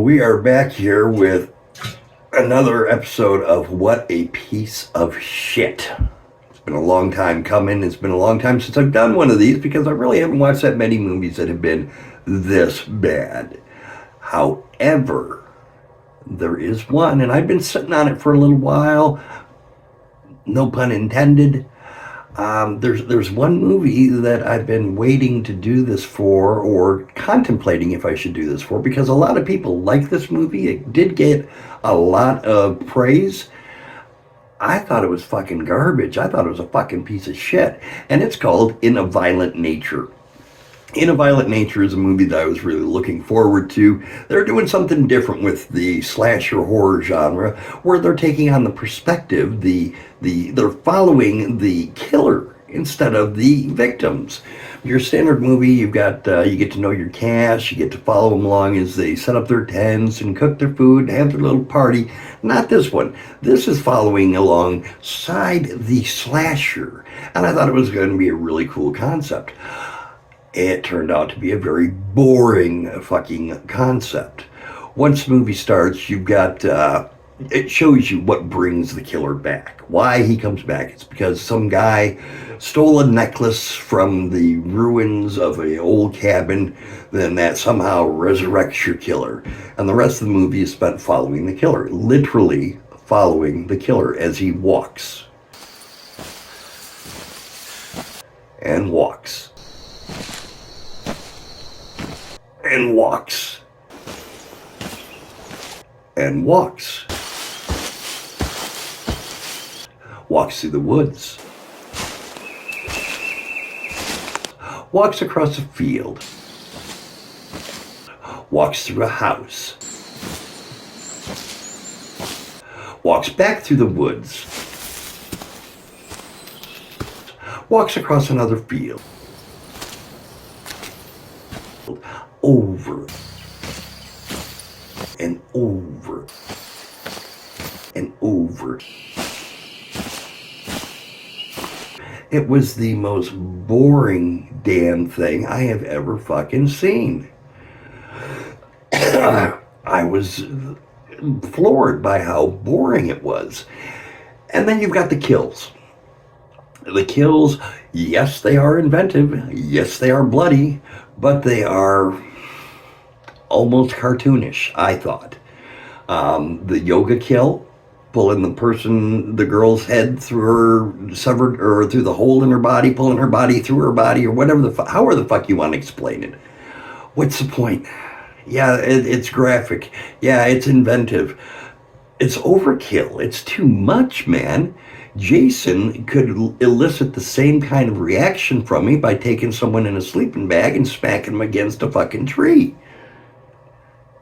we are back here with another episode of What a Piece of Shit. It's been a long time coming. It's been a long time since I've done one of these because I really haven't watched that many movies that have been this bad. However, there is one, and I've been sitting on it for a little while. No pun intended. There's one movie that I've been waiting to do this for, or contemplating if I should do this for, because a lot of people like this movie. It did get a lot of praise. I thought it was fucking garbage. I thought it was a fucking piece of shit. And it's called In a Violent Nature. In a Violent Nature is a movie that I was really looking forward to. They're doing something different with the slasher horror genre, where they're taking on the perspective, they're following the killer instead of the victims. Your standard movie, you get to know your cast, you get to follow them along as they set up their tents and cook their food, have their little party. Not this one. This is following alongside the slasher, and I thought it was going to be a really cool concept. It turned out to be a very boring fucking concept. Once the movie starts, you've got, it shows you what brings the killer back. Why he comes back. It's because some guy stole a necklace from the ruins of an old cabin, then that somehow resurrects your killer. And the rest of the movie is spent following the killer. Literally following the killer as he walks. And walks. And walks. And walks. Walks through the woods. Walks across a field. Walks through a house. Walks back through the woods. Walks across another field. Over and over and over. It was the most boring damn thing I have ever fucking seen. I was floored by how boring it was. And then you've got the kills. The kills, yes, they are inventive. Yes, they are bloody, but they are almost cartoonish, I thought. The yoga kill, pulling the girl's head through her severed, or through the hole in her body, pulling her body through her body, or whatever however the fuck you want to explain it. What's the point? Yeah, it's graphic. Yeah, it's inventive. It's overkill. It's too much, man. Jason could elicit the same kind of reaction from me by taking someone in a sleeping bag and smacking them against a fucking tree.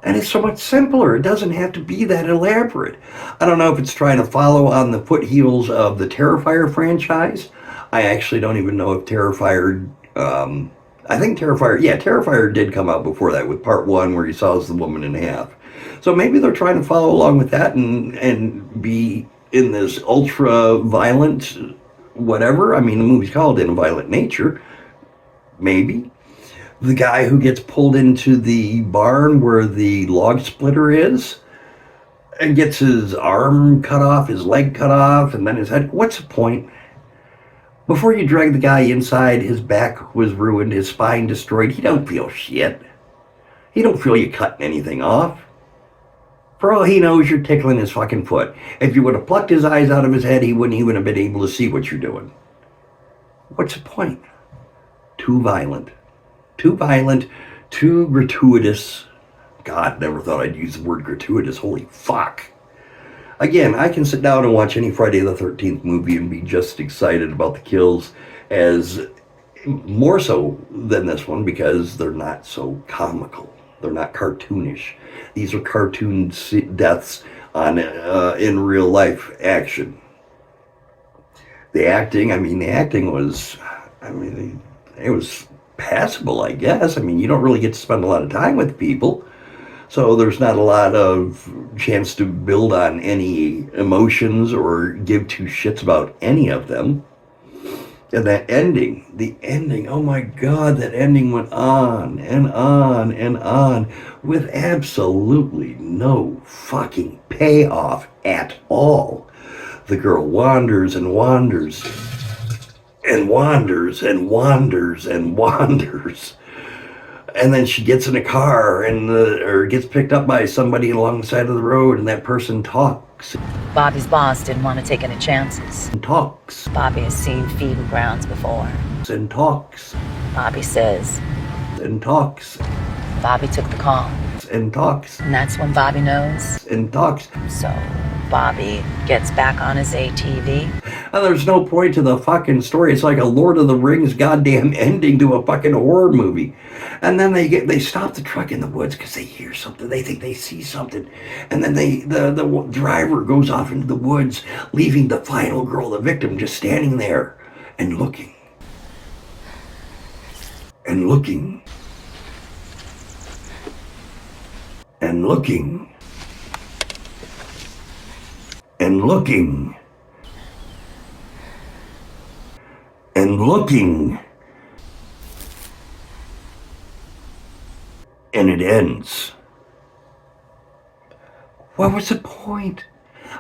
And it's so much simpler. It doesn't have to be that elaborate. I don't know if it's trying to follow on the foothills of the Terrifier franchise. I actually don't even know if Terrifier, I think Terrifier did come out before that with part 1 where he saws the woman in half. So maybe they're trying to follow along with that and be in this ultra-violent whatever. I mean, the movie's called In a Violent Nature. Maybe. The guy who gets pulled into the barn where the log splitter is and gets his arm cut off, his leg cut off, and then his head. What's the point? Before you drag the guy inside, his back was ruined, his spine destroyed. He don't feel shit. He don't feel you cutting anything off. For all he knows, you're tickling his fucking foot. If you would have plucked his eyes out of his head, he wouldn't even have been able to see what you're doing. What's the point? Too violent. Too violent. Too gratuitous. God, never thought I'd use the word gratuitous. Holy fuck. Again, I can sit down and watch any Friday the 13th movie and be just excited about the kills, as more so than this one because they're not so comical. They're not cartoonish. These are cartoon deaths on in real life action. The acting was, it was passable, I guess. I mean, you don't really get to spend a lot of time with people, so there's not a lot of chance to build on any emotions or give two shits about any of them. And that ending, the ending, oh my God, that ending went on and on and on with absolutely no fucking payoff at all. The girl wanders and wanders and wanders and wanders and wanders. And then she gets in a car and or gets picked up by somebody along the side of the road, and that person talks. Bobby's boss didn't want to take any chances. And talks. Bobby has seen feeding grounds before. And talks. Bobby says. And talks. Bobby took the call. And talks. And that's when Bobby knows. And talks. So Bobby gets back on his ATV. And there's no point to the fucking story. It's like a Lord of the Rings goddamn ending to a fucking horror movie. And then they stop the truck in the woods because they hear something. They think they see something. And then the driver goes off into the woods, leaving the final girl, the victim, just standing there and looking. And looking. And looking. And looking. And looking. And it ends. What was the point?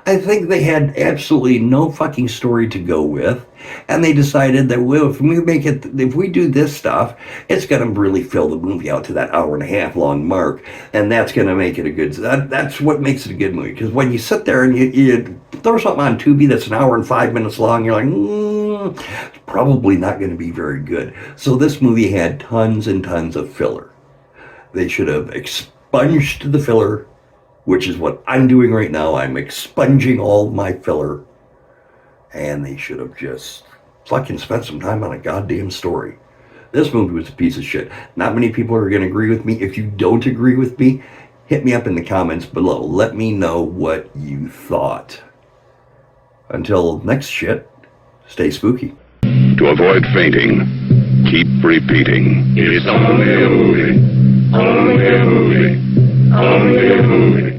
I think they had absolutely no fucking story to go with, and they decided that if we do this stuff, it's going to really fill the movie out to that hour and a half long mark, and that's going to make it a good. That's what makes it a good movie. Because when you sit there and you throw something on Tubi that's an hour and 5 minutes long, you're like, it's probably not going to be very good. So this movie had tons and tons of filler. They should have expunged the filler, which is what I'm doing right now. I'm expunging all my filler. And they should have just fucking spent some time on a goddamn story. This movie was a piece of shit. Not many people are going to agree with me. If you don't agree with me, hit me up in the comments below. Let me know what you thought. Until next shit, stay spooky. To avoid fainting, keep repeating. It's only a movie. Only a movie. Only a movie.